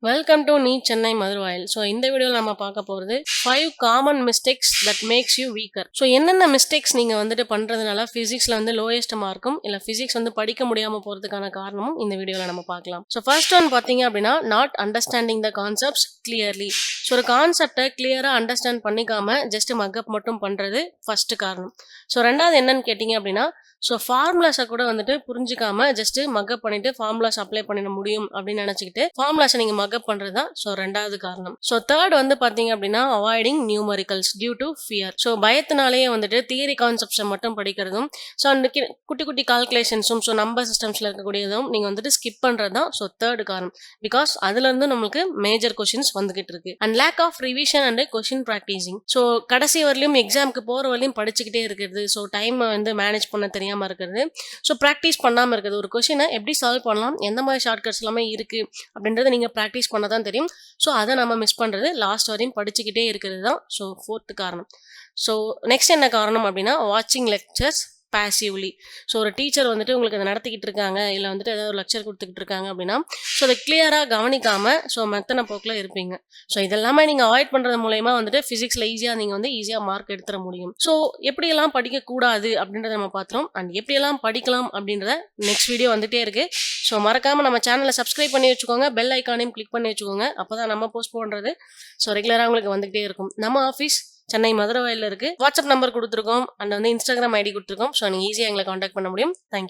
Welcome to நீ Chennai Maduravoyal. So இந்த வீடியோவில் நம்ம பார்க்க போகிறது 5 common mistakes that makes you weaker. So என்னென்ன மிஸ்டேக்ஸ் நீங்கள் வந்துட்டு பண்ணுறதுனால ஃபிசிக்ஸில் வந்து லோயஸ்ட் மார்க்கும் இல்லை ஃபிசிக்ஸ் வந்து படிக்க முடியாமல் போகிறதுக்கான காரணமும் இந்த வீடியோவில் நம்ம பார்க்கலாம். ஸோ ஃபர்ஸ்ட் ஒன் பார்த்தீங்க அப்படின்னா not understanding the concepts clearly. So ஒரு கான்செப்டை கிளியராக அண்டர்ஸ்டாண்ட் பண்ணிக்காம ஜஸ்ட் மக்கப் மட்டும் பண்ணுறது ஃபர்ஸ்ட் காரணம். ஸோ ரெண்டாவது என்னன்னு கேட்டிங்க அப்படின்னா ஸோ ஃபார்முலாஸை கூட வந்துட்டு புரிஞ்சிக்காம ஜஸ்ட் மக்கப் பண்ணிட்டு ஃபார்முலாஸ் அப்ளை பண்ணிட முடியும் அப்படின்னு நினச்சிக்கிட்டு ஃபார்முலாஸை நீங்கள் மக்கப் பண்ணுறது தான் ஸோ ரெண்டாவது காரணம். ஸோ தேர்ட் வந்து பார்த்தீங்க அப்படின்னா avoiding numericals due to fear. So பயத்தினாலேயே வந்துட்டு தியரி கான்செப்ட்ஸை மட்டும் படிக்கிறதும் ஸோ அந்த குட்டி குட்டி கால்குலேஷன்ஸும் ஸோ நம்பர் சிஸ்டம்ஸில் இருக்கக்கூடியதும் நீங்கள் வந்துட்டு ஸ்கிப் பண்ணுறது தான் ஸோ தேர்ட் காரணம். பிகாஸ் அதுலேருந்து நம்மளுக்கு மேஜர் கொஷின்ஸ் வந்துகிட்டு இருக்கு. And lack of revision and question practicing. So கடைசி வரலையும் எக்ஸாமுக்கு போகிற வரலையும் படிச்சுக்கிட்டே இருக்கிறது. ஸோ டைம் வந்து மேனேஜ் பண்ண தெரியாமல் இருக்கிறது. ஸோ ப்ராக்டிஸ் பண்ணாமல் இருக்கிறது. ஒரு கொஷினை எப்படி சால்வ் பண்ணலாம், எந்த மாதிரி ஷார்ட்கட்ஸ் எல்லாமே இருக்குது அப்படின்றத நீங்கள் ப்ராக்டிஸ் பண்ண தான் தெரியும். ஸோ அதை நம்ம மிஸ் பண்ணுறது, லாஸ்ட் வரையும் படிச்சுக்கிட்டே இருக்கிறது தான் ஸோ ஃபோர்த்து காரணம். ஸோ நெக்ஸ்ட் என்ன காரணம் அப்படின்னா வாட்சிங் லெக்சர்ஸ் பேசிவ்லி. ஸோ ஒரு டீச்சர் வந்துட்டு உங்களுக்கு அதை நடத்திக்கிட்டு இருக்காங்க இல்லை வந்துட்டு ஏதாவது ஒரு லெக்சர் கொடுத்துக்கிட்டு இருக்காங்க அப்படின்னா ஸோ அதை கிளியராக கவனிக்காமல் ஸோ மெத்தனை போக்கில் இருப்பீங்க. ஸோ இதெல்லாமே நீங்கள் அவாய்ட் பண்ணுறது மூலயமா வந்துட்டு ஃபிசிக்ஸில் நீங்கள் வந்து ஈஸியாக மார்க் எடுத்துட முடியும். ஸோ எப்படியெல்லாம் படிக்கக்கூடாது அப்படின்றத நம்ம பார்த்துறோம். அண்ட் எப்படியெல்லாம் படிக்கலாம் அப்படின்றத நெக்ஸ்ட் வீடியோ வந்துகிட்டே இருக்குது. ஸோ மறக்காமல் நம்ம சேனலை சப்ஸ்கிரைப் பண்ணி வச்சுக்கோங்க, பெல் ஐக்கானையும் கிளிக் பண்ணி வச்சுக்கோங்க. அப்போ தான் நம்ம போஸ்ட் பண்ணுறது ஸோ ரெகுலராக உங்களுக்கு வந்துகிட்டே இருக்கும். நம்ம ஆஃபீஸ் சென்னை மதுரவாயலில் இருக்குது. வாட்ஸ்அப் நம்பர் கொடுத்துருக்கோம் அண்ட் வந்து இன்ஸ்டாகிராம் ஐடி கொடுத்துருக்கோம். ஸோ நீங்கள் ஈஸியாக எங்களை காண்டாக்ட் பண்ண முடியும். தேங்க்யூ.